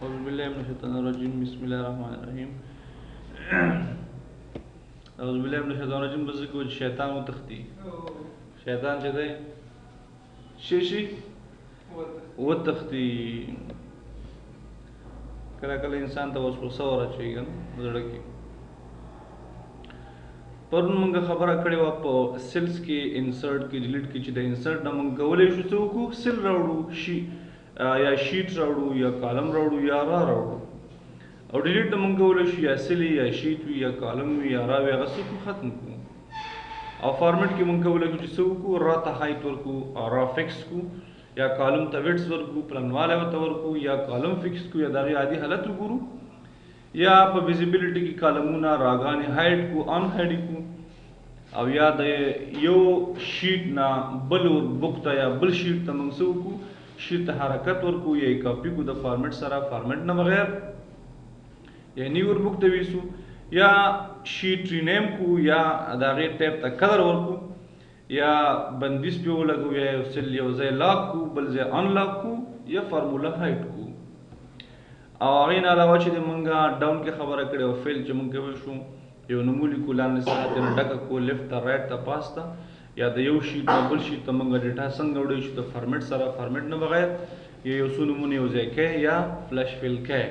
औज़ुबिल्लाहिमिनश्शैतानिर्रजीम बिस्मिल्लाहिर्रहमानिर्रहीम। औज़ुबिल्लाहिमिनश्शैतानिर्रजीम बस को शैतान वो तख्ती शैतान चले शीशी वो तख्ती कला कला इंसान तो उसको सौर चाहिए लड़की पर मंग खबर कड़े वाप सेल्स के इंसर्ट की डिलीट की चिदा इंसर्ट ना मंग गवले शुतो को सेल रावड़ू या शीट रावड़ू या कॉलम रावड़ू या रा रावड़ू और डिलीट ना मंग गवले शु या सेल या शीट वी या कॉलम वी या रा वी गसी को खत्म को और फॉर्मेट के मंग गवले को जिसो को रा ता हाइट वर को रा फिक्स को या कॉलम ता विड्थ वर को प्लान वाले वर को या कॉलम फिक्स को या दारी आदि हालत गुरु या आप विजिबिलिटी की कॉलमुना रागानी हाइट को ऑन हाइट को अब याद है यो शीट ना बल और बुकता या बल शीट तमंगसू को शीट हरकत और को ये कॉपी को द फॉर्मेट सारा फॉर्मेट ना बगैर या न्यू और बुकते विसु या शीट रीनेम को या दागे टैब तक कलर और को या बंदिश पे लगो या उससे लियो जे लॉक को बल जे अनलॉक को या फार्मूला हाइट को और इन अलावा چې منګه ډاون کې خبره کړې او فیل چې مونږ وشو یو نمولي کولان سره د ډکه کو لیفت ته رائټ ته پاس ته یا د یو شیټ نه بل شیټ ته مونږ ډیټا څنګه وړي شو د فارمیټ سره فارمیټ نه بغیر یو څو نمونه یو ځای کې یا فلش فیل کې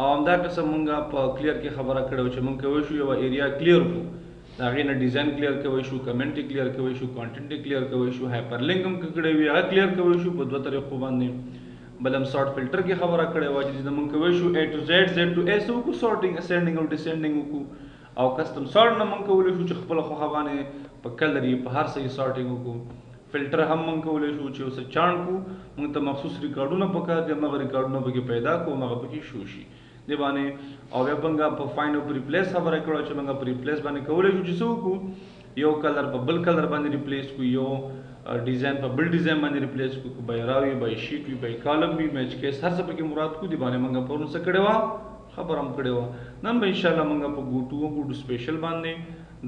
او همدا قسم مونږ په کلیر کې خبره کړو چې مونږ وشو یو ایریا کلیر کو دا غینه ډیزاین کلیر کوي شو کمنټ کلیر کوي شو کانټینټ کلیر کوي شو هایپر لینک هم کړی وی هغه کلیر کوي شو په دوه طریقو باندې بلم سارت فلټر کې خبره کړې و چې د مونږ کوي شو A to Z Z to S کو سورټینګ اسندینګ او ډیسندینګ کو او کسٹم سارت نه مونږ کولای شو چې خپل خو خوانه په کلر یې په هر څه سورټینګ کو فلټر هم مونږ کولای شو چې اوس چاڼ کو مونږ ته مخصوص ریکارډونه پکار دي مګر ریکارډونه به پیدا کو مګر پکې شو شي دی باندې او بیا څنګه په فایند او ریپلیس خبره کړو چې مونږ په ریپلیس باندې کولای شو چې څو کو یو کلر په بل کلر باندې ریپلیس کو یو डिजाइन पर बिल डिजाइन बांधे रिप्लेस को बाय रावी बाय शीट भी बाय कॉलम भी मैच केस हर सब के मुराद को दिबाने मंगा पर उनसे कड़ेवा खबर हम कड़ेवा नन भाई इंशाल्लाह मंगा पर गुटू गुड स्पेशल बांधे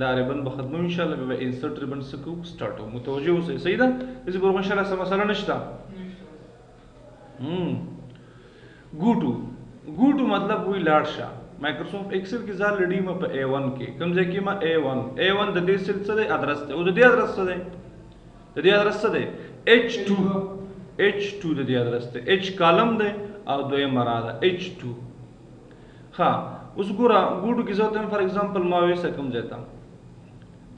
दारे बन बखदम इंशाल्लाह बे इंसर्ट रिबन से को स्टार्ट हो मुतवज्जो से सही था इस पर इंशाल्लाह सब मसला नश्ता गुटू मतलब वही लाडशा माइक्रोसॉफ्ट एक्सेल की जाल लड़ी में पे A1 के कम से कम A1 द दे सिलसिले एड्रेस है वो द एड्रेस है د دې ادرس څه دی H2 د دې ادرس دی H کالم دی او دوی مراده H2 ها اوس ګوره ګوډو کې زه فار ایگزامپل ما وې سکم ځتا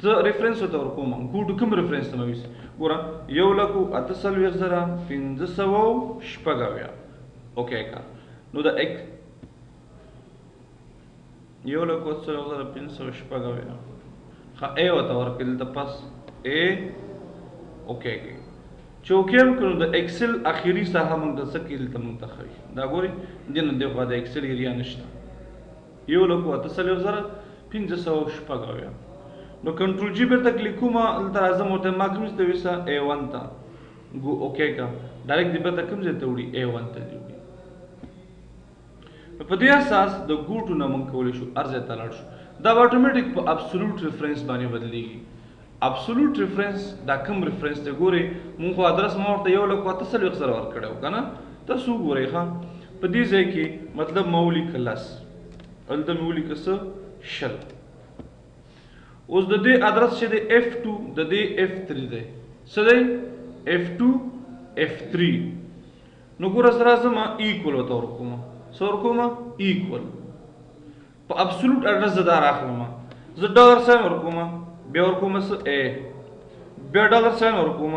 ته ریفرنس وته ورکوم ګوډو کوم ریفرنس ته مې ګوره یو لکو اتصل وزرا 1500 شپږاویا اوکې کا نو دا یک یو لکو اتصل وزرا 1500 شپږاویا ها ا وته ورکل ته پاس ا اوکے چوکیم کړو د ایکسل اخیری ساحه موږ د سکیل ته منتخب دا ګوري دنه دغه د ایکسل ایریا نشته یو لکو اتصل زره 1500 شپږاویا نو کنټرول جی پر تک لیکوما تر اعظم وته ماکمس د وسا A1 تا ګو اوکے کا ډایرکټ دی پر تک کوم ځای ته وړي A1 ته دی په دې اساس د ګوټو نه موږ کولای شو ارزه تلاړ شو دا اتوماتیک په ابسولوټ ریفرنس باندې بدلیږي ابسولوټ ریفرنس دا کوم ریفرنس ته ګوري مونږ ادرس مورته یو لکه اتصل اکثر ور کړو کنه تاسو ګورئ ښا په دې ځای کې مطلب مولی کلاس الته مولی کس شل اوس د دې ادرس چې د F2 د دې F3 دی څه دی F2 F3 نو ګور سره زما ایکوال وته ورکوم سور کوم ایکوال په ابسولوټ اډرس زدا راخلم زه ډالر ساين ورکوم بیا ورکوم س A بیا ډالر ساين ورکوم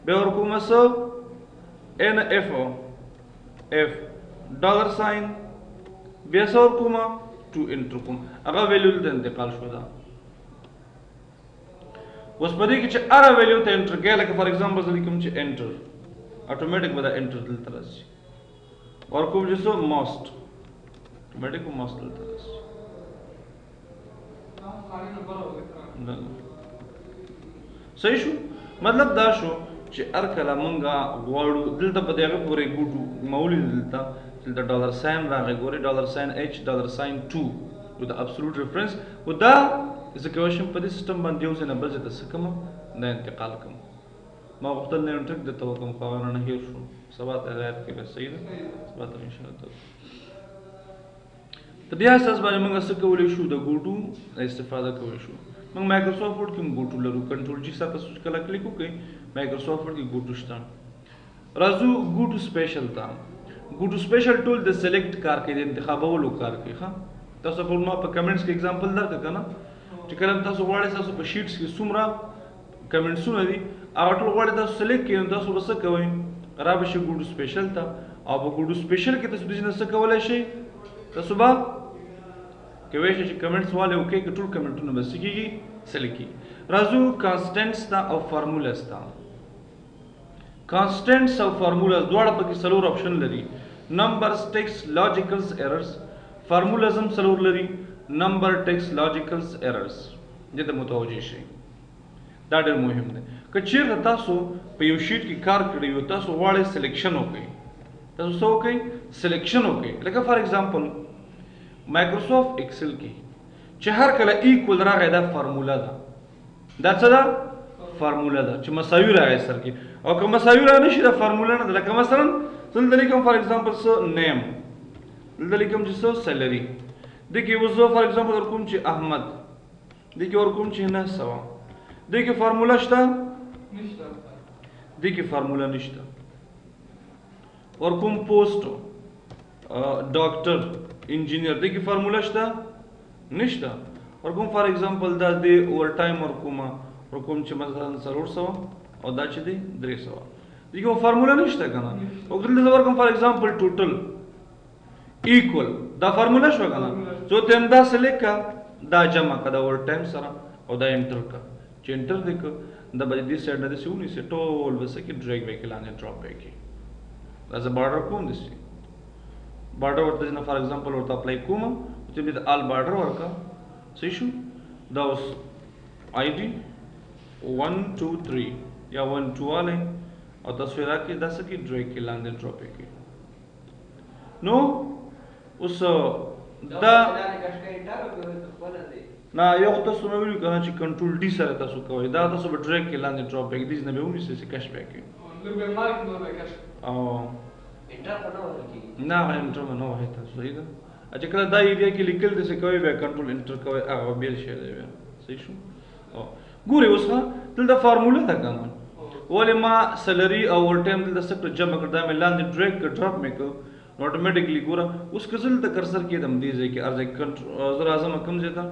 بیا ورکوم س N F ډالر ساين بیا س ورکوم 2 انټر کوم هغه ویلیو ته انتقال شو دا اوس په دې کې چې اره ویلیو ته انټر کې لکه فار ایگزامپل زه لیکم چې انټر اتوماتیک به دا انټر دلته راځي ورکوم چې سو ماست اتوماتیک ماست دلته راځي صحیح شو مطلب دا شو چې هر کله مونږه غواړو دلته په دغه پورې ګوټو مولی دلته ډالر ساين راغی ګوري ډالر ساين H ډالر ساين 2 with the absolute reference و دا is a question په دې سیستم باندې یو څه نه بل څه ته کوم نه انتقال کوم ما غوښتل نه ټریک درته وکړم خو هغه نه هېر شو سبا ته یاد کړه صحیح ده سبا ته انشاءالله په دې اساس باندې موږ څه کولی شو د ګوټو استفاده کولی شو موږ مایکروسافټ ورډ کې ګوټو لرو کنټرول جی سره تاسو کله کلیک وکړئ مایکروسافټ ورډ کې ګوټو شته راځو ګوټو سپیشل ته ګوټو سپیشل ټول د سلیکټ کار کوي د انتخابولو کار کوي ښه تاسو په ما په کمنټس کې اگزامپل درکړه کنه چې کله تاسو غواړئ تاسو په شیټس کې څومره کمنټسونه دي هغه ټول غواړئ تاسو سلیکټ کړئ نو تاسو به څه کوئ را به شي ګوټو سپیشل ته او په ګوټو سپیشل کې تاسو د څه کولی شئ تاسو به کولی شئ چې کمنټس والے وکړئ که ټول کمنټونه به څه کېږي سلیکټ کېږي راځو کانسټنټس ته او فارمولاز ته کانسټنټس او فارمولاز دواړه پکې څلور آپشن لري نمبرز ټیکس لاجیکلز ایررز فارمولاز هم څلور لري نمبر ټیکس لاجیکلز ایررز دې ته متوجه شئ دا ډېر مهم دی که چېرته تاسو په یو شیټ کې کار کړی وي تاسو غواړئ سلیکشن وکړئ تاسو څه وکړئ سلیکشن وکړئ لکه فار ایگزامپل مایکروسافټ ایکسل کې چې هر کله ایکول راغی دا فارمولا ده دا څه ده فارمولا ده چې مساوي راغی سر کې او که مساوي را نشي دا فارمولا نه ده لکه مثلا دلته لیکم فار ایگزامپل څه نیم دلته لیکم چې څه سیلري دې کې اوس زه فار ایگزامپل ورکوم چې احمد دې کې ورکوم چې 900 دې کې فارمولا شته نشته دې کې فارمولا نشته ورکوم پوسټ ډاکټر انجینیر دې کې فارمولا شته نشته ورکوم فار ایگزامپل دا دې اوور ټایم ورکوم چې مثلا 400 او دا چې دی 300 دې کې فارمولا نشته کنه او دلته ورکوم فار ایگزامپل ټوټل ایکوال دا فارمولا شو کنه جو تم دا سلیکټ کا دا جمع کا دا اوور ټایم سره او دا انټر کا چې انټر دې کو دا به دې سایډ نه سونی سه ټول وسه کې ډریګ وکړل نه ډراپ وکړي دا ز بارډر کوم دي بارډر ورته نه فار ایگزامپل ورته اپلای کوم چې دې آل بارډر ورکا صحیح شو دا اوس آی ډي 1 2 3 یا 1 2 والے او تاسو راکې دا څه کې ډریګ کې لاندې ډراپ وکړي نو اوس دا نه یو تاسو نو ویل کنه چې کنټرول ډي سره تاسو کوی دا تاسو به ډریګ کې لاندې ډراپ وکړي دې نه به ونی سه کش وکړي لږه مارک نو وکړي او انټر په نو ورکی نه انټر نو وای تاسو صحیح ده چې کله دا ایریا کې لیکل دي څه کوي به کنټرول انټر کوي هغه بیل شي دی صحیح شو او ګوري اوس دلته فارمولا ده کنه ولې ما سیلري او ور ټایم دلته څه جمع کړم مې لاندې ډریګ کړ ډراپ مې کو اتوماتیکلی ګوره اوس کزل ته کرسر کې دم دی ځکه ارزه کنټرول زرا اعظم کم زیاته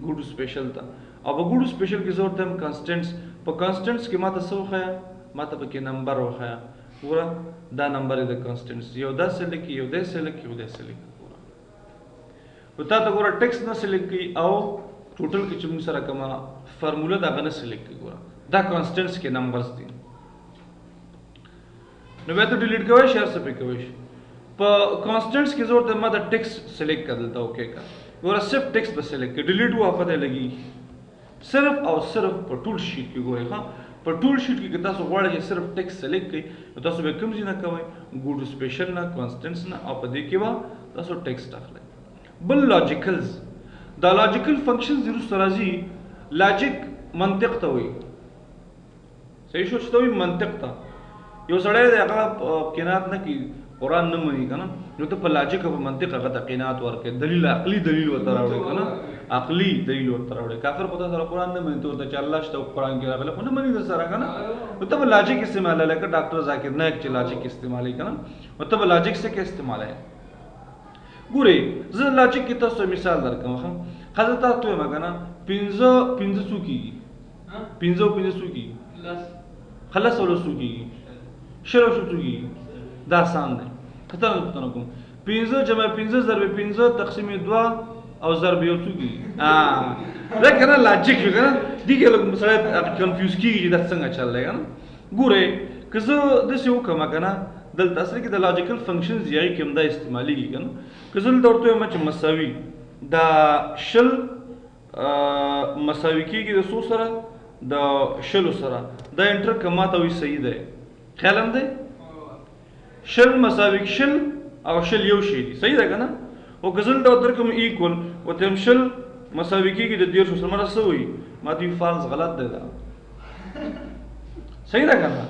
ګوډو سپیشل تا او په ګوډو سپیشل کې زور تم کانسټنټس په کانسټنټس کې ماته څه وخایا ماته پکې نمبر وخایا ګوره دا نمبر د کانسټنټس یو دا سلیکټ یو دا سلیکټ یو دا سلیکټ ګوره وتا ته ګوره ټیکس نه سلیکټ کی او ټوټل کې چې موږ سره کومه فارمولا دا غنه سلیکټ کی ګوره دا کانسټنټس کې نمبرز دي نو به ته ډیلیټ کوی شیر څه پې کوی په کانسټنټس کې زور ته ماته ټیکس سلیکټ کړل تا اوکے کا ګوره صرف ټیکس به سلیکټ کړ ډیلیټ وا پته لګي صرف او صرف په ټول شیټ کې ګورئ ها په ټول شیټ کې تاسو غواړئ چې صرف ټیکس سلیکټ کړئ نو تاسو به کوم ځای نه کوئ ګوډ سپیشل نه کانسټنټس نه او په دې کې وا تاسو ټیکس اخلئ بل لاجیکلز دا لاجیکل فنکشنز ضرور راځي لاجیک منطق ته وایي صحیح شو چې وایي منطق ته یو سړی دی هغه قناعت نه کوي قرآن نه مني کنه نو ته په لاجیک او په منطق هغه ته قناعت ورکړي دلیل عقلی دلیل ورته راوړي کنه عقلی دلیل ورته راوړي کافر پته سره قرآن نه مني ته چې الله شته قرآن کې راغله خو نه مني سره کنه نو ته په لاجیک استعمال لکه ډاکټر ذاکر نایک چې لاجیک استعمالي کنه نو ته په لاجیک څخه استعمال ہے ګوري زه لاجیک کې تاسو مثال درکوم خاصه تاسو ته مګنه 15 سوکی 15 سوکی خلاص ولو سوکی شرو سوکی دا آسان دی کته نه پته کوم 15 جمع 15 ضرب 15 تقسیم 2 او ضرب یو څوګي دا کنه لاجیک یو کنه دیګه لږ مثلا کنفیوز کیږي دا څنګه چلای کنه ګوره کزه د څه وکم کنه دلته اصل کې د لاجیکل فنکشنز یې کوم دا استعمالي کنه کزه دلته ورته مچ مساوي دا شل مساوي کیږي د سو سره د شل سره دا انټر کماته وي صحیح ده خیال هم ده شل مساوي شل او شل یو شی دي صحیح ده کنه او غزل دا درکم ایکوال او تم شل مساوي کیږي د 150 سره سره وي ما دی فالس غلط ده صحیح ده کنه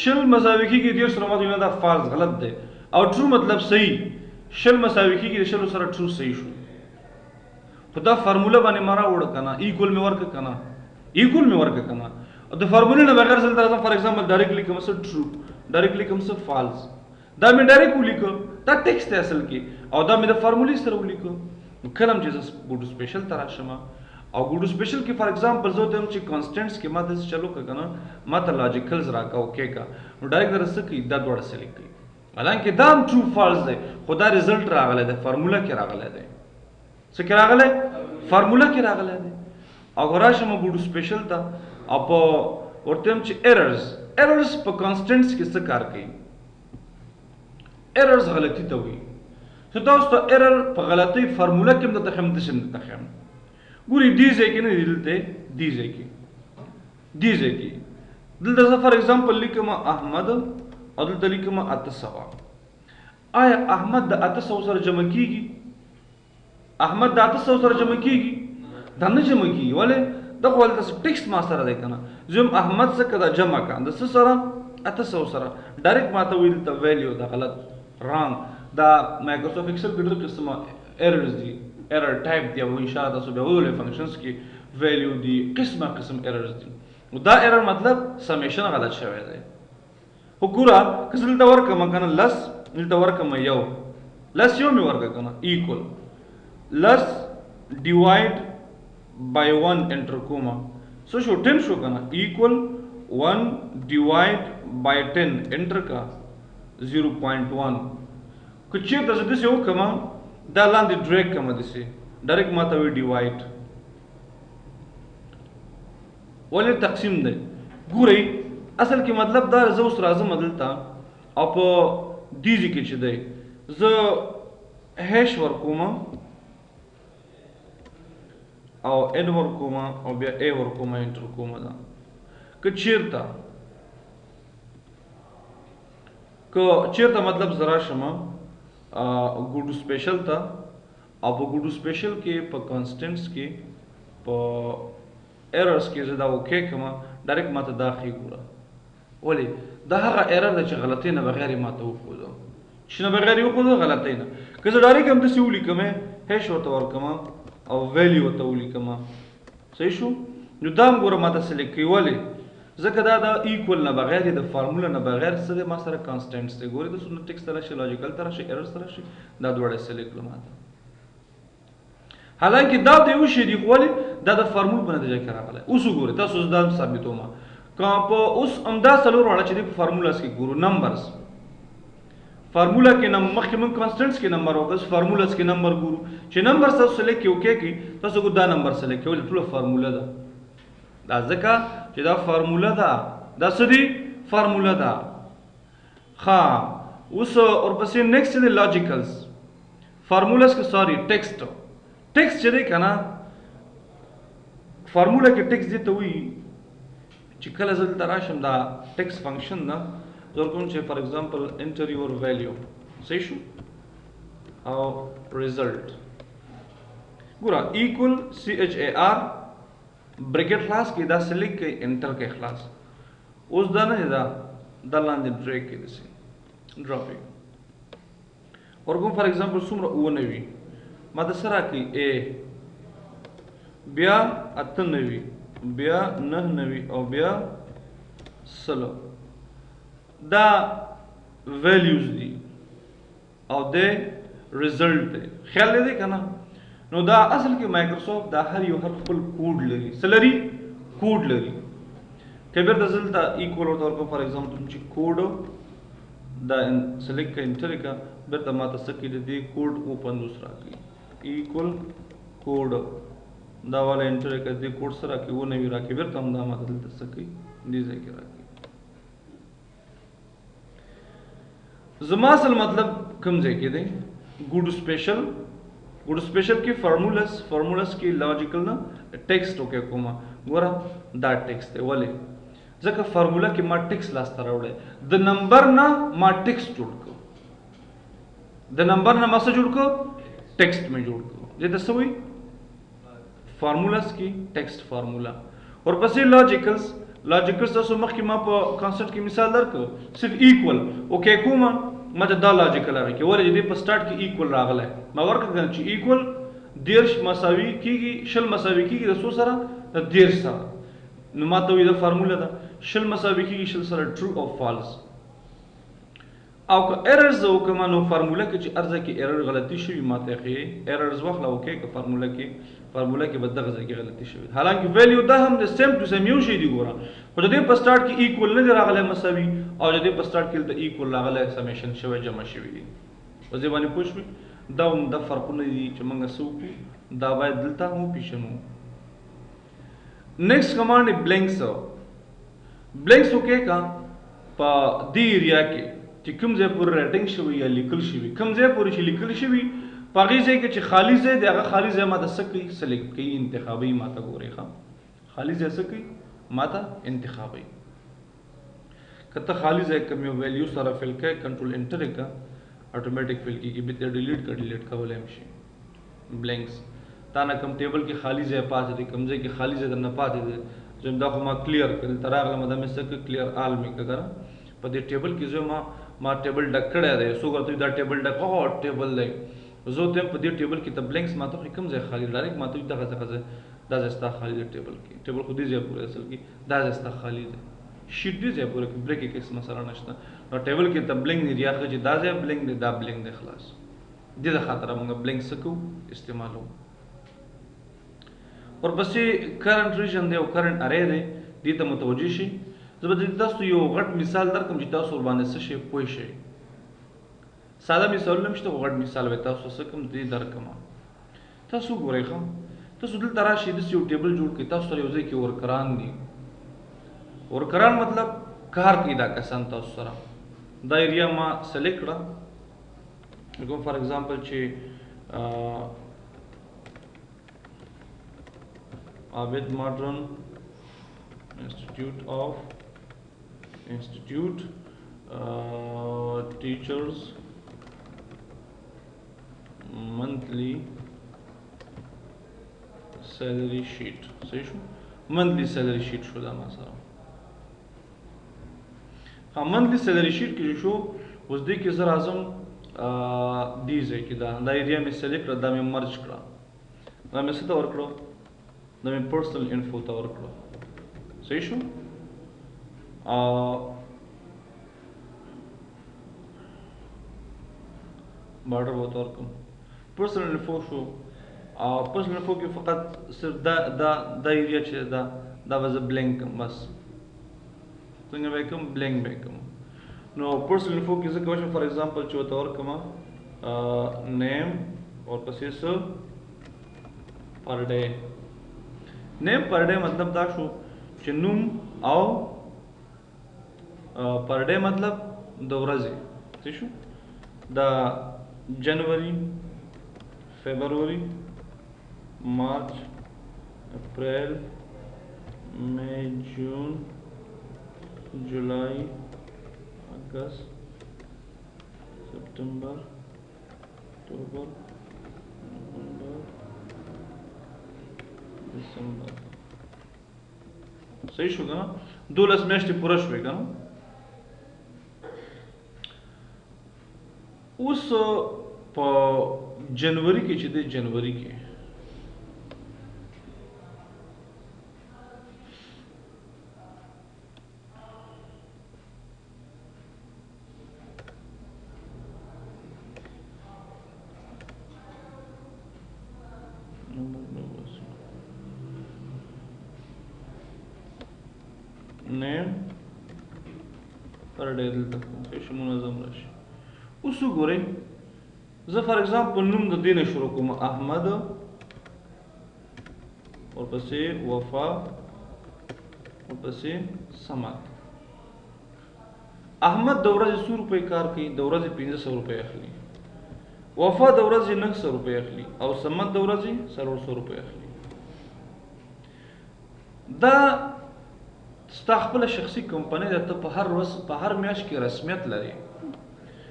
شل مساوي کیږي دیر سره ماته دا فالس غلط دی او ټرو مطلب صحیح شل مساوي کیږي د شل سره ټرو صحیح شو په دا فارموله باندې مارا وړ کنه ایکوال می ورک کنه ایکوال می ورک کنه د فارموله نه بغیر سره تاسو فار ایگزامپل ډایرکټلی کوم څه ټرو ډایرکټلی کوم څه فالس دا می ډایرکټ ولیکو دا ټیکسټ اصل کې او دا می د فارمولې سره ولیکو کلم چې ګوډ سپیشل تر شمه او ګوډ سپیشل کې فار ایگزامپل زه ته چې کانستنټس کې ماته چلو کنه ماته لاجیکلز راکاو کې کا نو ډایرکټ درسه کې دا دوړ سلیکټ کی حالانکه دا ټرو فالس دی خو دا ریزلټ راغله د فارموله کې راغله دی څه کې راغله فارموله کې راغله دی او راشه مو ګوډ سپیشل تا اپ ورته چې ایررز په کانستنټس کې څه کار کوي ایررز غلطی ته وي څه تاسو ته ایرر په غلطی فارموله کې د تخم د شم تخم ګوري دی ځکه نه دلته دی ځکه دلته فار ایگزامپل لیکم احمد او دلته لیکم 800 آیا احمد د 800 سره جمع کیږي احمد د 800 سره جمع کیږي دا نه جمع کیږي ولې د خپل تاسو ټیکسټ ما سره دی کنه زم احمد څخه کدا جمع کاند سره 800 سره ډایرکټ ماته ویل ته ویلیو دا غلط رانګ دا مایکروسافټ ایکسل کې ډېر قسمه ایررز دي ایرر ټایپ دی او ان شاء الله تاسو به ولې فنکشنز کې ویلیو دي قسم ایررز دي نو دا ایرر مطلب سمیشن غلط شوی دی وګوره کله دا ورکه مکنه لس دلته ورکه یو لس یو می ورکه کنه ایکوال لس ډیوایډ by 1 enter comma so شو 10 شو کنه equal 1 divide by 10 enter کا 0.1 کچې د دې یو کما دا لاندې ډریګ کما دي ډایرکټ ماته وی ډیوایډ ولې تقسیم دی ګورئ اصل کې مطلب دا زه اوس راځم دلته او په دیږي کې چې دی زه هیش ورکوم او ان ورکوما او بیا ا ورکوما انټر کوما دا که چیرته مطلب زرا شمه ګوډو سپیشل تا او په ګوډو سپیشل کې په کانستنټس کې په ایررز کې زدا اوکې کما ډایرکټ ماته داخلي ګوره ولی دا هغه ایرر چې غلطی نه بغیر ماته وخوځو چې نه بغیر وخوځو غلطی نه که زه ډایرکټ هم د سیولې کمه هیڅ ورته ورکما او ویلیو ته ولیکما صحیح شو نو دا ګوره ماته سلیکټ کوي ولې ځکه دا د ایکوال نه بغیر د فارموله نه بغیر څه ما سره کانستنټس دی ګوره د سنت ټیکس تر شي لاجیکل تر شي ایرر تر شي دا دوړې سلیکټ کړم حالانکه دا د یو شی دی ولې دا د فارمول په نتیجه کې راغلی اوس وګوره تاسو دا ثابتوم که په اوس امدا سلور وړه چې د فارمولاس کې ګورو نمبرز فارمولا کې نم مخکې من کانستنټس کې نمبر او بس فارمولاس کې نمبر ګورو چې نمبر تاسو سلیکټ کیو کې تاسو کو دا نمبر سلیکټ کول ټول فارمولا ده دا ځکه چې دا فارمولا ده دا سدي فارمولا ده ها اوس ورپسې نیکسټ دی لاجیکلز فارمولاس کې سوري ټیکسټ چې دی کنه فارمولا کې ټیکسټ دی ته وی چې کله زل تراشم دا ټیکسټ فنکشن نه زه کوم چې فار ایگزامپل انټر یور ویلیو صحیح شو او ریزلټ ګوره ایکوال سی ایچ ای آر بریکټ خلاص کې دا سلیکټ کې انټر کې خلاص اوس دا نه دا لاندې ډریګ کې دي ډراپینګ ورکوم فار ایگزامپل څومره و90 ما د سره کې ا بیا 98 بیا 99 او بیا 16 دا ویلیوز دي او د ریزلټ دی خیال دې کنه نو دا اصل کې مایکروسافټ دا هر یو هر خپل کوډ لري سلری کوډ لري کبیر د زلتا ایکوال اور کو فار ایگزامپل چې کوډ دا سلیکټ انټر کا برته ماته سکه دې کوډ اوپن دوسرا کی ایکوال کوډ دا والا انټر کا دې کوډ سره کې و نه وی راکې برته هم دا ماته دلته سکه دې ځای کې راکې زما اصل مطلب کوم ځای کې دی ګوډ سپیشل کې فارمولاس کې لاجیکل نه ټیکسټ اوکې کومه ګوره دا ټیکسټ دی ولې ځکه فارمولا کې ما ټیکسټ لاس ته راوړی د نمبر نه ما ټیکسټ جوړ کړ د نمبر نه ما څه جوړ کړ ټیکسټ مې جوړ کړ دې د څه وایي فارمولاس کې ټیکسټ فارمولا ورپسې لاجیکلز لاجیکل تاسو مخکې ما په کانسپټ کې مثال درکړ صرف ایکول اوکې کومه ما ته دا لاجیکل راغی چې ولې دې په سٹارټ کې ایکول راغلی ما ورکړل چې ایکول 10 مساوي کیږي 20 مساوي کیږي د څو سره د 10 سره نو ما ته دا فارموله ده 20 مساوي کیږي 20 سره ټرو او فالس او که ایررز وکما نو فارموله کې چې ارزه کې ایرر غلطي شوی ما ته خې ایررز واخلا اوکې که فارموله کې به دغه ځای کې غلطي شوی حالانکه ویلیو دا هم د سیم ټو سیم یو شی دی ګوره خو د دې په سٹارټ کې ایکوال نه دی راغلی مساوي او د دې په سٹارټ کې د ایکوال راغلی سمیشن شوی جمع شوی دی په دې باندې پوه شوې دا هم د فرقونه دي چې موږ څه وکړو دا باید دلته هم وپېژنو نیکسټ کمانډ دی بلینکس وکې کا په دې ایریا کې چې کوم ځای پورې ریټینګ شوی یا لیکل شوی کوم ځای پورې چې لیکل شوی په هغې ځای کې چې خالي ځای دی هغه خالي ځای ماته څه کوي سلیکټ کوي انتخابوي ماته ګورئ ښه خالي ځای څه کوي ماته انتخابوي که ته خالي ځای کوم یو ویلیو سره فل کوې کنټرول انټر یې کړه اټومیټک فل کېږي بیا ته ډیلیټ کولی هم شي بلینکس تا نه کوم ټیبل کې خالي ځای پاتې دی کوم ځای کې خالي ځای درنه پاتې دی زه دا خو ما کلیر کړل ته راغلم دا مې څه کړه کلیر آل مې کړه په دې ټیبل کې زه ما ټیبل ډک کړی دی څوک ورته دا ټیبل ډک ټیبل دی زه ته په دې ټیبل کې ته بلینکس ماته کوم ځای خالی ډایرکټ ماته دغه دا ځای ستا خالی دی ټیبل کې ټیبل خو دې ځای پورې اصل کې دا ځای ستا خالی دی شیټ دې ځای پورې کې بریک کې څه مسله نشته نو ټیبل کې ته بلینک نه ریاخه چې دا ځای بلینک دی دا بلینک دی خلاص دې د خاطر موږ بلینک سکو استعمالو ورپسې کرنٹ ریجن دی او کرنٹ ارې دی دې ته متوجه شي زه به تاسو یو غټ مثال درکړم چې تاسو ور باندې څه شي پوه شئ ساده مثال هم شته غټ مثال به تاسو څه کوم دې درکم تاسو ګورئ ښه تاسو دلته راشئ داسې یو ټیبل جوړ کړئ تاسو سره یو ځای کې ورکران دي ورکران مطلب کار کوي دا کسان تاسو سره دا ایریا ما سلیکټ کړه کوم فار ایگزامپل چې عابد ماډرن Institute teachers monthly salary sheet صحیح شو monthly salary sheet شو دا ما سره monthly salary sheet کې شو اوس دې کې زه راځم دې ځای کې دا ایریا مې سلیکټ کړه دا مې مرج کړه دا مې څه ته ورکړو دا مې پرسنل انفو ته ورکړو صحیح شو بارډر وته ورکوم پرسنل انفو شو پرسنل انفو کې فقط صرف دا ایریا چې دا واز بلینک بس څنګه به کوم بلینک به کوم نو پرسنل انفو کې څه کوم فار ایگزامپل چې وته ورکوم نیم اور پسې څه پر ډے نیم پر ډے مطلب دا شو چې نوم او پر ډے مطلب د ورځې څه شو دا जनवरी फरवरी मार्च अप्रैल मई जून जुलाई अगस्त सितंबर अक्टूबर नवंबर दिसंबर सही شو کنه 12 میاشتې پوره شوې کنه اوس په جنوري کې چې د جنوري کې نیم پر ډے دلته چې منظم راشي اوس وګورئ زه فار ایگزامپل نوم د دې نه شروع کوم احمد ورپسې وفا ورپسې سمد احمد د ورځې 100 روپۍ کار کوي د ورځې 1500 روپۍ اخلي وفا د ورځې 900 روپۍ اخلي او سمد د ورځې 400 روپۍ اخلي دا ستا خپله شخصي کمپنۍ ده ته په هر ورځ په هر میاشت کې رسمیت لري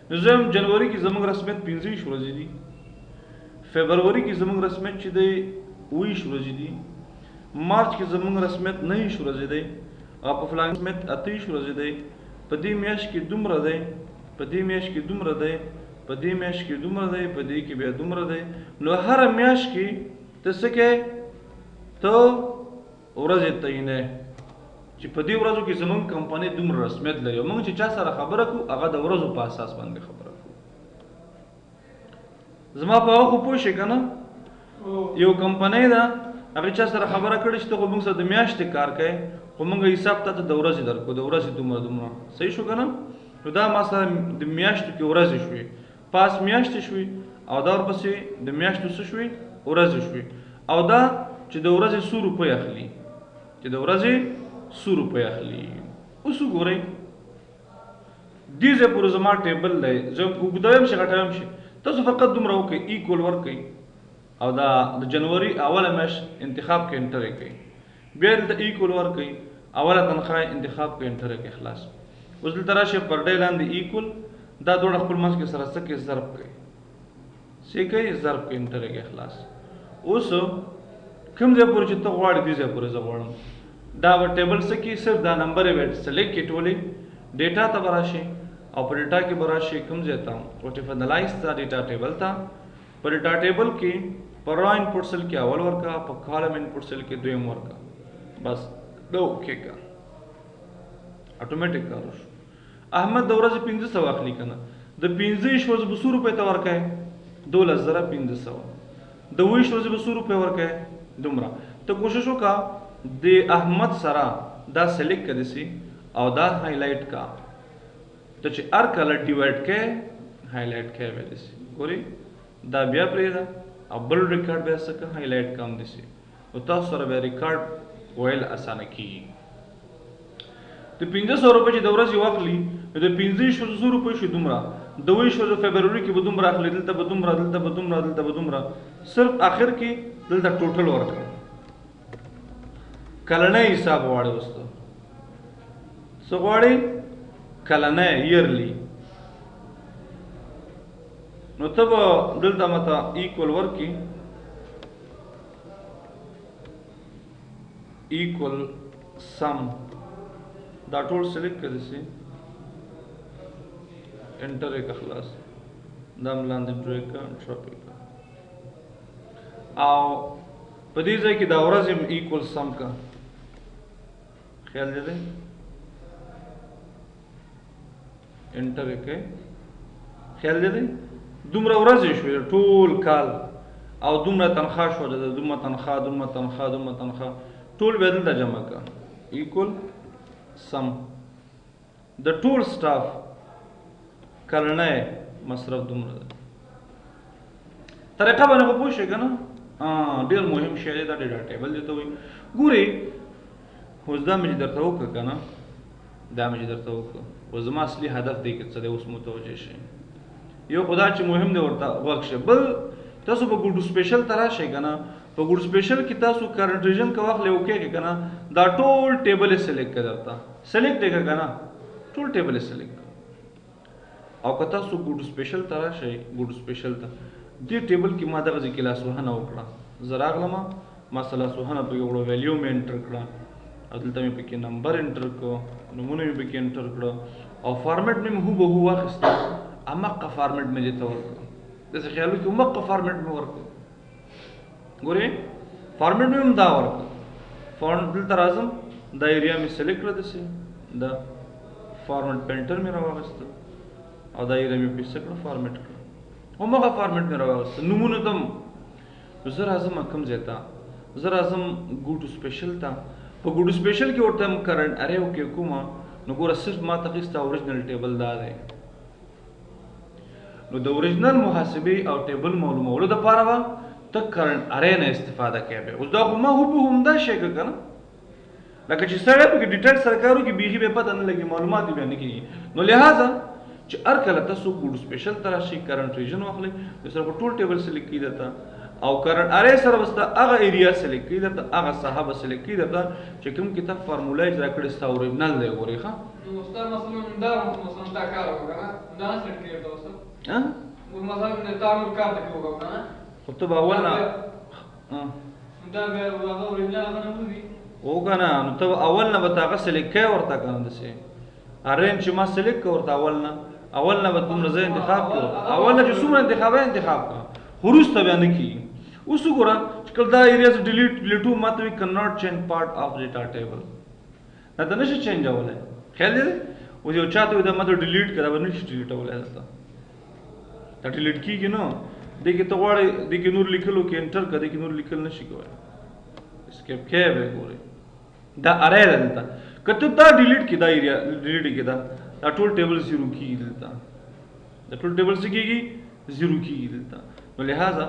نو زم جنوري کې زموږ رسمیت 15 ورځې دي فبروري کې زموږ رسمیت چې دی 20 ورځې دي مارچ کې زموږ رسمیت 9 ورځې دی او په فلان سمیت 28 ورځې دی، په دې میاشت کې دومره دی، په دې میاشت کې دومره دی، په دې میاشت کې دومره دی، په دې کې بیا دومره دی. نو هره میاشت کې ته څه کوې؟ ته ورځې تعینوې چې په دې ورځو کې زمونږ کمپنۍ دومره رسمیت لري او موږ چې چا سره خبره کوو هغه د ورځو په اساس باندې خبره کوو. زما په هغه خو پوه شئ که نه، یو کمپنۍ ده هغې چا سره خبره کړې چې ته خو موږ سره د میاشتې کار کوې خو موږ حساب ته د ورځې درکړو، د ورځې دومره دومره. صحیح شو که نه؟ نو دا ما سره د میاشتو کې ورځې شوې، پاس میاشتې شوې او دا ورپسې د میاشتو څه شوې؟ ورځې شوې. او دا چې د ورځې 100 روپۍ اخلي، چې د ورځې 100 روپۍ اخلي. اوس وګورئ دې ځای پورې زما ټیبل دی، زه اوږدویم شي غټویم شي، تاسو فقط دومره وکړئ ایکول ورکړئ او دا د جنوري اوله میاشت انتخاب کې انټر یې کړئ، بیا دلته ایکول ورکړئ، اوله تنخواه انتخاب کې انټر یې کړئ، خلاص. اوس دلته راشئ پر ډی لاندې ایکول، دا دواړه خپل منځ کې سره څه کوي؟ ضرب کوي. څه کوي؟ ضرب کوي، انټر یې کړئ، خلاص. اوس کوم ځای پورې چې ته غواړې دې ځای پورې زه غواړم دا به ټیبل څه کړي؟ صرف دا نمبر یې به سلیکټ کړي ټولې، ډیټا ته به راشئ او په ډیټا کې به راشئ کوم ځای ته؟ وټیفنلایز ته، ډیټا ټیبل ته. په ډیټا ټیبل کې په را انپوټ سیل کې اول ورکا، په کالم انپوټ سیل کې دویم ورکا، بس دا اوکې کا، اټومیټک کار وشو. احمد د ورځې 1500 اخلي که نه؟ د 15 ورځې به 100 روپۍ ته ورکوې 12500، د 20 ورځې به 100 روپۍ ورکوې دومره. ته کوشش وکړه د احمد سره دا سلیکټ کړه داسې او دا هایلایټ کا، ته چې هر کله ډیوایډ کې هایلایټ کې به داسې ګورې دا بیا پرېږده او بل ریکارډ بیا څه کړه هایلایټ کم داسې، نو تاسو سره بیا ریکارډ ویل اسانه کېږي. د 1500 روپۍ چې د ورځې واخلي نو د 1500 روپۍ شو دومره، د 20 فبروري کې به دومره اخلي، دلته به دومره، دلته به دومره، دلته به دومره، صرف آخر کې دلته ټوټل ورکړه. کلنی حساب غواړي اوس ته څه غواړي؟ کلنی ایرلی. نو ته به دلته ماته ایکول ورکړي، ایکول سم، دا ټول سلیکټ کړه داسې انټر یې کړه، خلاص. دا هم لاندې ډریګ کړه، ډراپ یې کړه او په دې ځای کې دا ورځ هم ایکول سم کړه. خیال دې دی؟ انټر یې کړئ، خیال دې دی؟ دومره ورځې شوې ټول کال او دومره تنخواه شوه، دومره تنخواه، دومره تنخواه، دومره تنخواه، ټول بیا دلته جمع کړه ایکول سم. د ټول سټاف کلنی مصرف دومره ده. طریقه باندې خو پوه شئ که نه؟ ډېر مهم شی دی دا ډیټا ټیبل دی ته وایي. ګورئ اوس دا مې چې درته وکړه که نه، دا مې چې درته وکړه، اوس زما اصلي هدف دی که څه دی اوس متوجه شئ. یو خو دا چې مهم دی ورته غوږ شئ، بل تاسو په ګوډو سپیشل ته راشئ که نه، په ګوډو سپیشل کې تاسو کرنټ ریجن که واخلئ اوکې که نه، دا ټول ټیبل یې سلیکټ کړه، درته سلیکټ یې کړه که نه، ټول ټیبل یې سلیکټ کړه. او که تاسو ګوډو سپیشل ته راشئ، ګوډو سپیشل ته دې ټیبل کې ما دغه ځای کې لاسوهنه وکړه، زه راغلم ما سره لاسوهنه پکې وکړه، ویلیو مې انټر کړه او دلته مې پکې نمبر انټر کړه، نومونه مې پکې انټر کړه او فارمیټ مې هوبهو واخیسته، امقه فارمیټ مې دې ته ورکړه. داسې خیال وکړي امقه فارمیټ مې ورکړه. ګورئ فارمیټ مې هم دا ورکړه، دلته راځم دا ایریا مې سلیکټ کړه، داسې دا فارمیټ پینټر مې راواخیسته او دا ایریا مې پیسه کړه فارمیټ کړه، همغه فارمیټ مې راواخیسته. نومونه ته هم زه راځم کوم ځای ته؟ زه راځم ګوډو سپیشل ته. په ګوډو سپیشل کې ورته هم کرنټ ارې وکې کومه، نو ګوره صرف ما ته اخیسته اوریجنل ټیبل دا دی. نو د اوریجنل محاسبې او ټیبل معلومولو دپاره به ته کرنټ ارې نه استفاده کوې. بیا اوس دا خو ما هوبهو همدا شی که که نه، لکه چې سړی پکې ډیټیل سره کار وکړي بیخي بیا پته نه لګي، معلومات یې بیا نه کېږي. نو لہذا چې هر کله تاسو ګوډو سپیشل ته راشئ کرنټ ریجن واخلئ، نو سره به ټول ټیبل سلیکټ کړي درته او کرنټ ارې سره به ستا هغه ایریا سلیکټ کړي درته، هغه ساحه به سلیکټ کړي درته چې کوم کتاب فارمولا یې اجرا کړې ستا اوریجنل دی. ګورئ ښه نو استاد مثلا دا دا کار وکړه نه، دا سلیکټ کړی دا استاد مثلا دا نور کار ته وکړه نه، خو ته به اول نه دا به هغه اوریجنل هغه نه وځي او کنه نو ته اول نه به تاغه سلیکټ کوي ورته کنه دسه ارین چې ما سلیکټ ورته اول نه به دومره ځای انتخاب کړو اول نه چې څومره انتخاب کړو وروسته بیا نه کیږي. اوس وګوره چې کله دا ایریاز ډیلیټو ماته وي کین ناٹ چینج پارت اف ډیټا ټیبل دا ته نشي چینج اولای خیال دی او یو چاته وي دا ماته ډیلیټ کړه به نشي ډیلیټ اولای دا ډیلیټ کیږي نو دغه ته غواړي دغه نور لیکلو کې انټر کړه دغه نور لیکل نشي کولای اسکیپ کې به ګوري دا اره دلته کته دا ډیلیټ کی دا ایریا ډیلیټ کی دا ټول ټیبل زیرو کی دلته دا ټول ټیبل څه کیږي زیرو کی دلته نو لہذا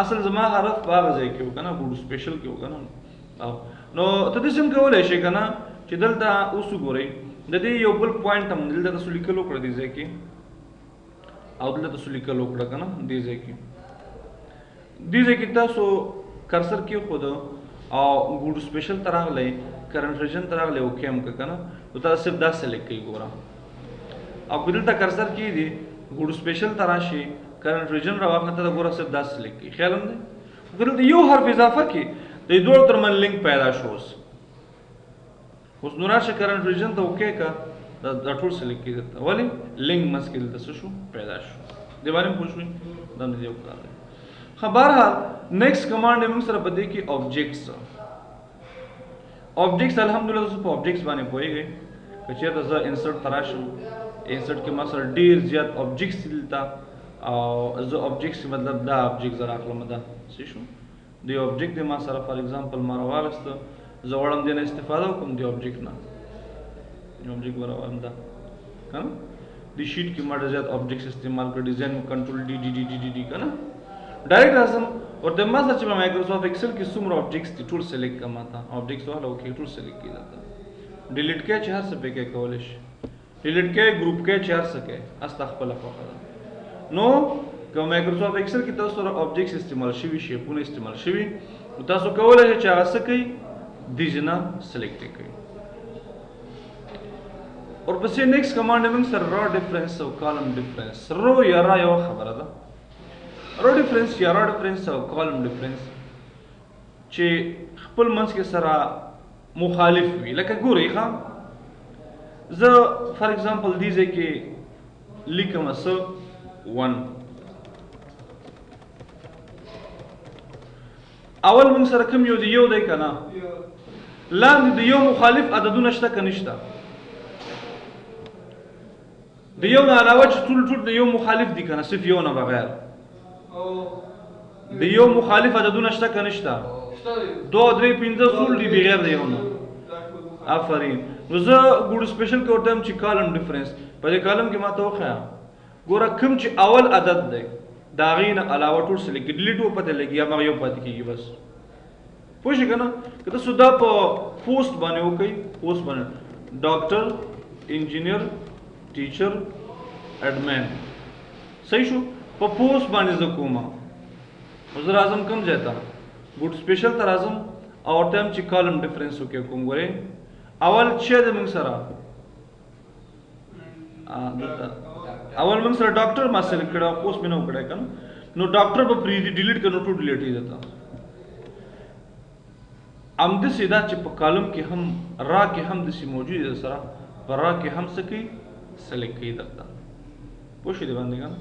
اصل زما حرف باغ ځای کې وکنه ګوډ سپیشل کې وکنه نو ته دې څنګه کولای شي کنه چې دلته اوس ګوري د دې یو بل پوینټ هم دلته تاسو لیکلو کړی دی ځای کې او دلته تاسو لیکلو کړی کنه دې ځای کې تاسو کرسر کې خود او ګوډ سپیشل تراغلی کرنٹ ریجن تراغلی او کېم کنه نو تاسو صرف دا سلیکټ کوي ګورم او دلته کرسر کې دی ګوډ سپیشل تراشي کرنٹ ریجن راوخته ته ګوره صرف دا سلیکټ کوي خیال هم دی دلته یو حرف اضافه کې د دوه ترمن لینک پیدا شوس اوس نو راشه کرنٹ ریجن ته اوکې کا دا ټول سلیکټ کیږي ولی لینک مسکل د شو پیدا شو دی باندې پوښوي دا نه دی وکړه خبرحال نیکسٹ کمانډ موږ سره پدې کې objects الحمدلله تاسو په objects باندې پوهیږئ که چېرته زه انسرټ تراشم انسرټ کې ما سره ډیر زیات objects دلته او زه objects مطلب دا object زه راخلم دا څه شو دی object دی ما سره فار ایگزامپل ما راوغسته زه غواړم دې نه استفاده وکړم دی object نه object راوړم دا کنه دی شیټ کې ما ډېر زیات objects استعمال کړ ډیزاین کنټرول ډي کنه ډایرکټ راځم او د ما چې په مایکروسافټ ایکسل کې څومره objects دي ټول سلیکټ کما تا objects والا اوکې ټول سلیکټ کیږي ډیلیټ کې چې هر څه پکې کولای شي ډیلیټ کې گروپ کې چې هر څه کې استغفر الله نو کوم مایکروسافټ ایکسل کې تاسو سره objects استعمال شوي شیپونه استعمال شوي تاسو کولای شئ چې هغه څه کوي د جنا سلیکټ کوي اور پسې نیکسٹ کمانډ موږ سره رو ډیفرنس او کالم ډیفرنس رو یا را یو خبره ده رو ډیفرنس یا را ډیفرنس او کالم ډیفرنس چې خپل منځ کې سره مخالف وي لکه ګورئ ښه زه فار ایگزامپل دې ځای کې لیکم څه 1 اول موږ سره کوم یو دی کنه لاندې د یو مخالف عددونه شته که نشته د یو نه علاوه چې ټول د یو مخالف دي کنه صرف یو نه بغیر د یو مخالف عددونه شته که نشته 2 3 5 ټول دي بغیر د یو نه آفرین نو زه ګوډ سپیشل کې ورته چې کالم ډیفرنس په دې کالم کې ما ته وښیه ګوره کوم چې اول عدد دی د هغې نه علاوه ټول سلیکټ ډیلیټ وپته لګي هماغه یو پاتې کېږي بس پوه شئ که نه که تاسو دا په پوسټ باندې وکئ پوسټ باندې ډاکټر انجینیر ټیچر اډمن صحیح شو په پوسټ باندې زه کوم زه راځم کوم ځای ته ګوډ سپیشل ته راځم او ورته هم چې کالم ډیفرنس وکړم کوم ګورئ اول چې د موږ سره اول موږ سره ډاکټر ما سلیکټ کړه پوسټ مې نه وکړی کنه نو ډاکټر به پرې ډیلیټ کړو ټول ډیلیټ یې دیتا همداسې دا چې په کالم کې هم را کې هم داسې موجود دی سره په را کې هم څه کوي سلیکټ کوي درته پوه شئ دې باندې کنه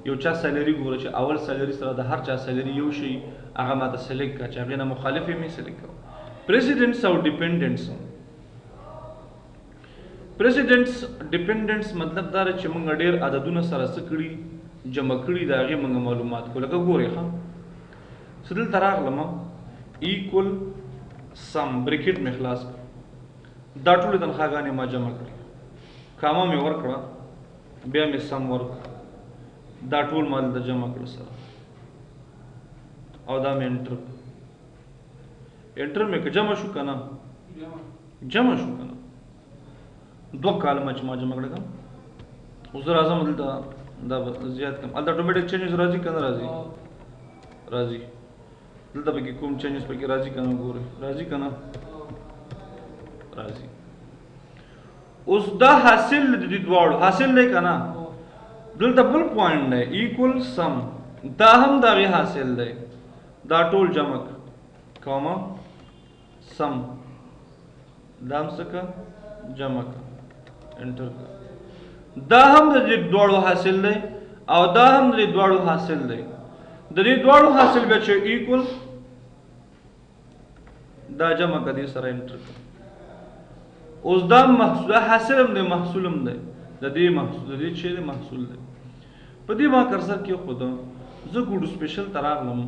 یو چا سیلري ګوره چې اول سیلري سره د هر چا سیلري یو شي هغه ماته سلیکټ کړه چې هغې نه مخالف یې مې سلیکټ کړه پریسیډنټس او ډیپینډنټس پریسیډنټس ډیپینډنټس مطلب دا چې موږ ډېر عددونه سره څه کړي جمع کړي د هغې موږ معلومات کړو لکه ګورئ ښه زه دلته راغلم ایکول سم بریکټ مې خلاص کړ دا ټولې تنخواګانې ما جمع کړي کامه مې ورکړه بیا مې سم ورکړه دا ټول ما دلته جمع کړه سره او دا مې انټر مې که جمع شو که نه جمع شو که نه 2 کالمه چې ما جمع کړه که اوس زه راځم دلته دا زیات کړم هلته اټومیټک چینجز راځي که نه راځي راځي دلته پکې کوم چینجز پکې راځي که نه ګورئ راځي که نه راځي اوس دا حاصل د دې دواړو حاصل دی که نه دلته بل پوینټ دی ایکول سم دا هم د هغې حاصل دی دا ټول جمع کومه سم دام سکا جمع کا انټر کا دا هم د دې دواړو حاصل دی او دا هم د دې دواړو حاصل دی د دې دواړو حاصل به چې ایکول دا جمع کا دې سره انټر کا اوس دا محصول حاصل هم دی محصول هم دی د دې محصول د دې چې محصول دی په دې ما کرسر کې خود زه ګوډ سپیشل تراغلم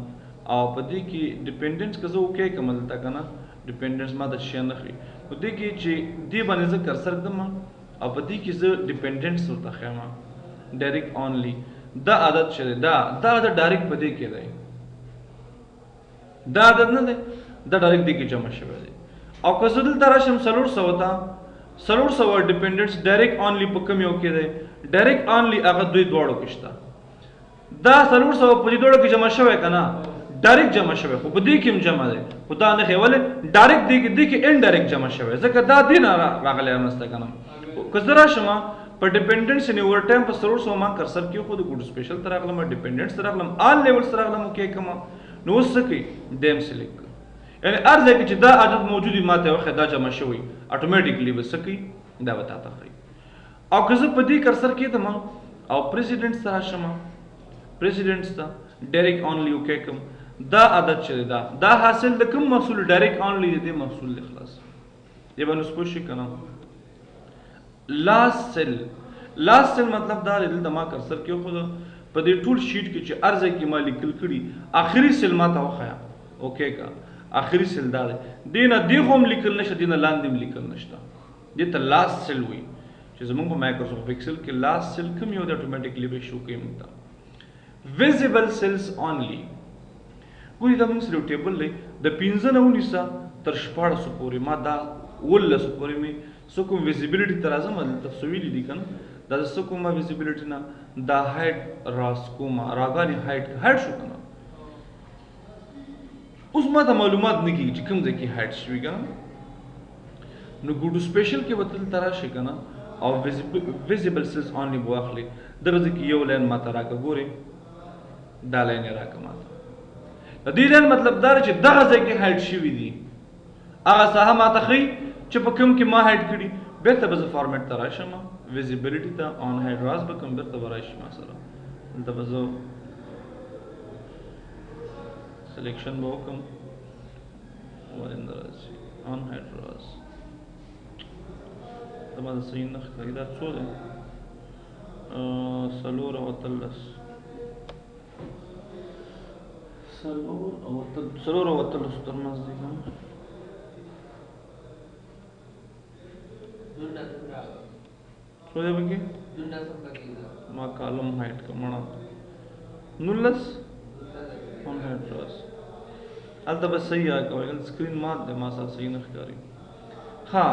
او په دې کې ډیپندنس که زه وکې کوم دلته کنه ډیپندنس ما د شي نه خي په دې کې چې دې باندې زه کرسر دم او په دې کې زه ډیپندنس ورته خېما ډایرکټ اونلی دا عادت شه دا ډایرکټ په دې کې دی دا عادت نه دی دا ډایرکټ دې کې جمع شوی دی او که زه دلته راشم 300 ته 300 ډیپندنس ډایرکټ اونلی په کوم یو کې دی ډایرکټ اونلی هغه دوی دواړو کې شته دا 300 په دې دواړو کې جمع شوی کنه ډایرکټ جمع شوی خو په دې کې هم جمع دی خو دا نه ولې ډایرکټ دې کې انډایرکټ جمع شوی ځکه دا دې نه راغلی مسته کنه که زه راشم په ډیپندنس نه اوور ټایم په 300 ما کرسر کې خو د ګوډ سپیشل تر راغلم ډیپندنس تر راغلم آل لیول سره راغلم کې کوم نو سکی دیم سلیک یعنی ارزه کې چې دا عادت موجودی ماته وخت دا جمع شوی اتوماتیکلی وسکی دا وتا تا خي او که زه په دې کرسر کې دم او پریزیډنټ سره شم پریزیډنټ ته ډایرکټ اونلی وکې کوم دا عادت چره دا حاصل د کوم محصول ډایرکټ اونلی دې محصول خلاص دی باندې سپوږی کنه لاست سیل مطلب دا د ما کرسر کې خو په دې ټول شیټ کې چې ارزه کې ما لیکل کړي اخري سیل ما ته وخیا اوکې کا اخري سیل دا دینه دی هم لیکل نشه دینه لاندې لیکل نشته دې ته لاست سیل وي چې زموږ په مایکروسافټ ایکسل کې لاست سیل کوم یو د اتوماتیکلی به شو کوي موږ ویزیبل سیلز اونلی ګورې دا موږ سره ټیبل لې د 15 نه ونیسه تر 14 پورې ما دا ولس پورې می سو کوم ویزیبিলিټی تر اعظم تفصیلی دي کنه دا سو کومه ویزیبিলিټی نه دا هایټ راس کومه راګانی هایټ شو کنه اوس ما ته معلومات نه کیږي چې کوم ځکه هایټ شوی کنه نو ګوډ سپیشل کې وتل تراشي کنه او ویزیبل سیلز اونلی واخلي دغه ځکه یو لاین ما ته راکا ګوري دا لاین راکا ما ته د دې لاین مطلب دا چې دغه ځکه هایټ شوی دي هغه ساحه ما ته خي چې په کوم کې ما هایټ کړي بیرته به فارمیټ ته راشم ویزیبিলিټی ته اون هایټ راز به کوم بیرته ورایشم سره دلته به زه سلیکشن به وکم ورنده راځي اون هایټ راز دا ما د صحیح نه ښکاري دا څو دی 4 تر منځ دی څو دی پکې ما کالم هایټ کمړه 19 اون هایټ راز البته بس صحیح آګه سکرین مات ده ما سره صحیح نه ښکاري ها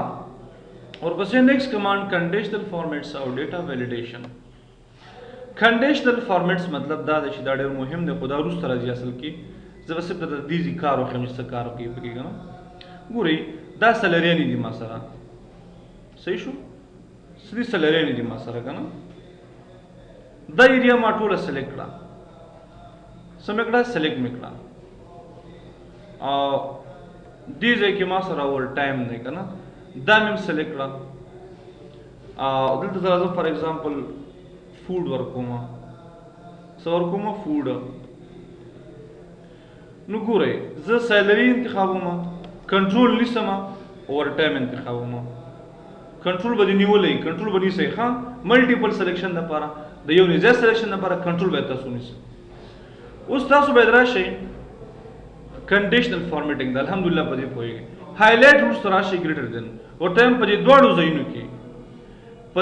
اور پسې نیکسٹ کمانډ کنډیشنل فارمیټس او ډیټا ویلیډیشن کنډیشنل فارمیټس مطلب دا دی چې دا ډېر مهم دی خو دا وروسته راځي اصل کې زه به صرف د دې کار وکړم چې څه کار کوي پکې کنه ګورئ دا سلریانې دي ما سره صحیح شو سړي سلریانې دي ما سره کنه دا ایریا ما ټوله سلیکټ کړه سمکړه سلیکټ میکړه او دې ځای کې ما سره ور ټایم نه کنه دا مې سلیکټ کړه او دلته زه فار ایگزامپل فود ورکوم فود نو ګورئ زه سیلری انتخابوم کنټرول لیسم اوور ټایم انتخابوم کنټرول به نیولې کنټرول به نیسي ښه ملټیپل سلیکشن لپاره د یو نږدې سلیکشن لپاره کنټرول به تاسو نیسئ اوس تاسو به دراشئ کنډیشنل فارمیټینګ د الحمدلله په دې پوهیږئ هایلایټ روټ راشي ګریټر دین ورته په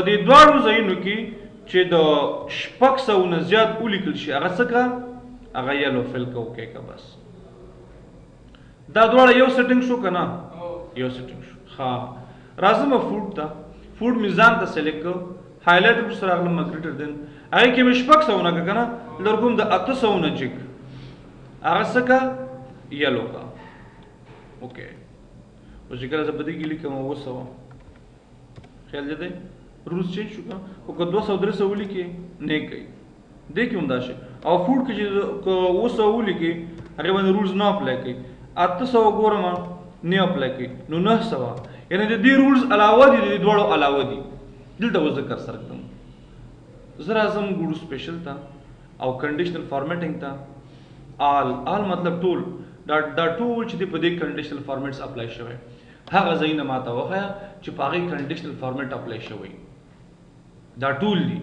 دې دواړو ځایونو کې چې د شپږ سوه نه زیات ولیکل شي هغه څه کا هغه یلو فل کا اوکې کا بس دا دواړه یو سیټینګ شو کنه یو سیټینګ شو ها راځم فود ته فود میزان ته سلیکټ کو هایلایټ روټ سره اغلم ګریټر دین هغه کې مې شپږ سوه نه کنه لرګوم د 800 نه چک هغه څه کا یلو کا اوکې او چې کله زه په دې کې لیکم 200 خیال دې روز چینج شو او که 200-300 ولیکي نه کوي دې کې هم دا شي او فود کې چې 200 ولیکي هغه باندې رولز نه اپلای کوي 800 ګورم نه اپلای کوي نو 900 یعنی د دې رولز علاوه دي، د دې دواړو علاوه دي. دلته اوس ذکر سره کړم. زه راځم ګوډو سپیشل ته او کنډیشنل فارمیټینګ ته. آل مطلب ټول، دا ټول چې دی په دې کنډیشنل فارمیټس اپلای شوی، هغه ځایونه ماته وښیه چې په هغې کنډیشنل فارمیټ اپلای شوی. دا ټول دي.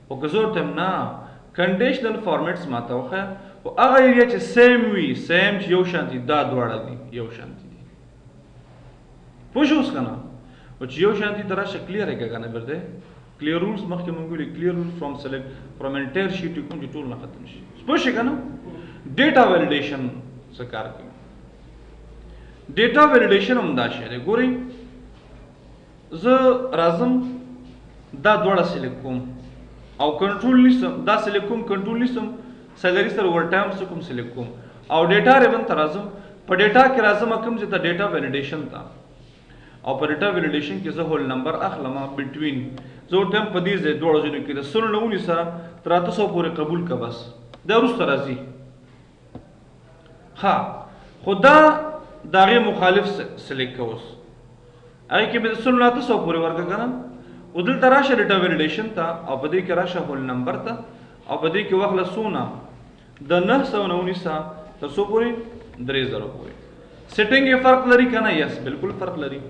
خو که زه ورته یم نه کنډیشنل فارمیټس ماته وښیه، خو هغه ایریا چې سیم وي، سیم چې یو شان دي، دا دواړه دي یو شان دي. پوه شو اوس که نه؟ او چې یو شان دي ته راشه کلیر یې که که نه برده کلیر رولز مخکې مونږ ویلي کلیر رولز فرام انټایر شیټ کوم چې ټول نه ختم شي. پوه شئ که نه؟ ډیټا ویلیډیشن څه کار کوي؟ ډیټا ویلیډیشن هم دا شی دی. ګورئ زه راځم دا دواړه سلیکټ کوم او کنټرول نیسم، دا سلیکټ کوم کنټرول نیسم، سیلري سره اوور ټایم څه کوم سلیکټ کوم او ډیټا ریبن ته راځم. په ډیټا کې راځم کوم ځای ته ډیټا ویلیډیشن ته، او په ډیټا ویلیډیشن کې زه هول نمبر اخلم بټوین. زه ورته یم په دې ځای دواړو ځایونو کې د 100 نه ونیسه تر 800 پورې قبول که بس دا وروسته راځي. ها خو دا د هغې مخالف سلیکټ کوه. اوس هغې کې مې د 100 نه 800 پورې ورکړه که نه. او دلته راشه ډیټا ویلیډیشن ته او په دې کې راشه هول نمبر ته او په دې کې واخله څونه د 900 نه ونیسه تر څو پورې 3000 پورې. سیټینګ یې فرق لري که نه؟ یس بالکل فرق لري.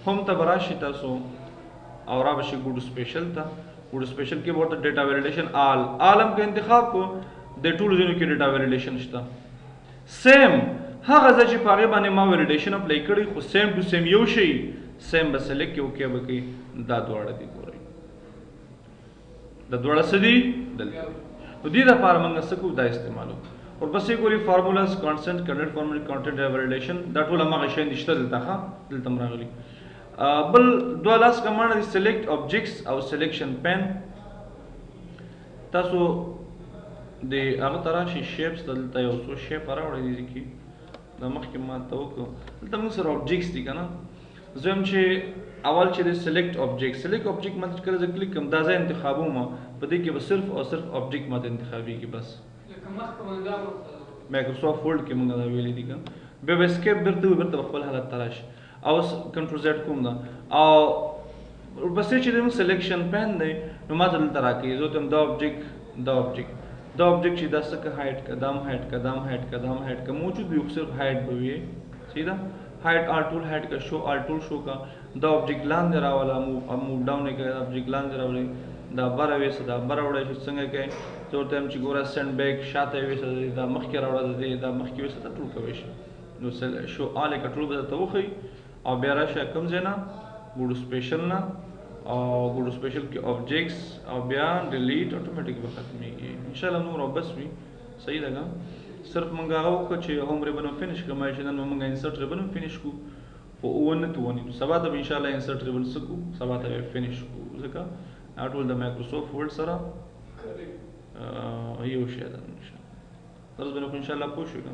هم ته به راشي تاسو او را به شي ګوډو سپیشل ته. ګوډو سپیشل کې به ورته ډیټا ویلیډیشن آل هم که انتخاب کو د ټولو ځینو کې ډیټا ویلیډیشن شته. سیم هغه ځای چې په هغې باندې ما ویلیډیشن اپلای کړی خو سیم ټو سیم یو شی سیم به سلیکټ کې اوکې به کوي. دا دواړه دي. ګورئ دا دواړه څه دي دلته. نو دې دپاره موږ څه کوو؟ دا استعمالو. ورپسې ګورئ فارمولاز کانسټنټ کنډیډ فارمولا کانټنټ ویلیډیشن دا ټول هماغه شیان دي شته دلته. ښه دلته هم راغلي. بل دوه لاس کمانډ دي سلیکټ آبجیکټس او سلیکشن پین. تاسو د هغه ته راشئ شیپس ته، دلته یو څو شیپ راوړئ دې کې دا مخکې ما ته وکړو. دلته موږ سره آبجیکټس دي که نه. زه یم چې اول چې د سلیکټ آبجیکټ ماته کله زه کلیک کوم دا ځای انتخابوم په دې کې به صرف او صرف آبجیکټ ماته انتخابېږي بس. مایکروسافټ ورډ کې موږ دا ویلي دي که بیا به اسکیپ بېرته بېرته به خپل حالت ته راشي. او کنټرول زیډ کوم ده او ورپسې چې زموږ سلیکشن پین دی نو ماته دلته راکوي. زه ورته یم دا آبجیکټ چې دا څه که هایټ که دا هم هایټ که دا هم هایټ که دا هم هایټ که موجود وي خو صرف هایټ به وي. صحیح ده. هایټ آل ټول هایټ که شو آل ټول شو که دا آبجیکټ لاندې راوله موو ډاون یې کوي دا آبجیکټ لاندې راوړئ دا بره ویسه دا بره وړئ چې څنګه کوئ. زه ورته یم چې ګوره سینډ بیک شاته یې ویسه دا مخکې راوړه دا مخکې ویسه دا ټول کوی شي. نو شو آل یې که ټول به درته وښیي او بیا راشه کوم ځای نه ګوډو سپیشل نه او ګوډو سپیشل کې آبجیکټس او بیا ډیلیټ اتوماتیک به ختمېږي. انشاءالله نور او بس وي. صحیح ده که صرف موږ هغه وکړو چې هوم ریبن هم فینش کړو. ما چې نن به موږ انسرټ ریبن هم فینش کړو خو اوونه ته ونیو. سبا ته به انشاءالله انسرټ ریبن څه کړو سبا ته به فینش کړو ځکه دا ټول د مایکروسافټ ورډ سره یو شی ده. انشاءالله درس به نو انشاءالله پوه شو که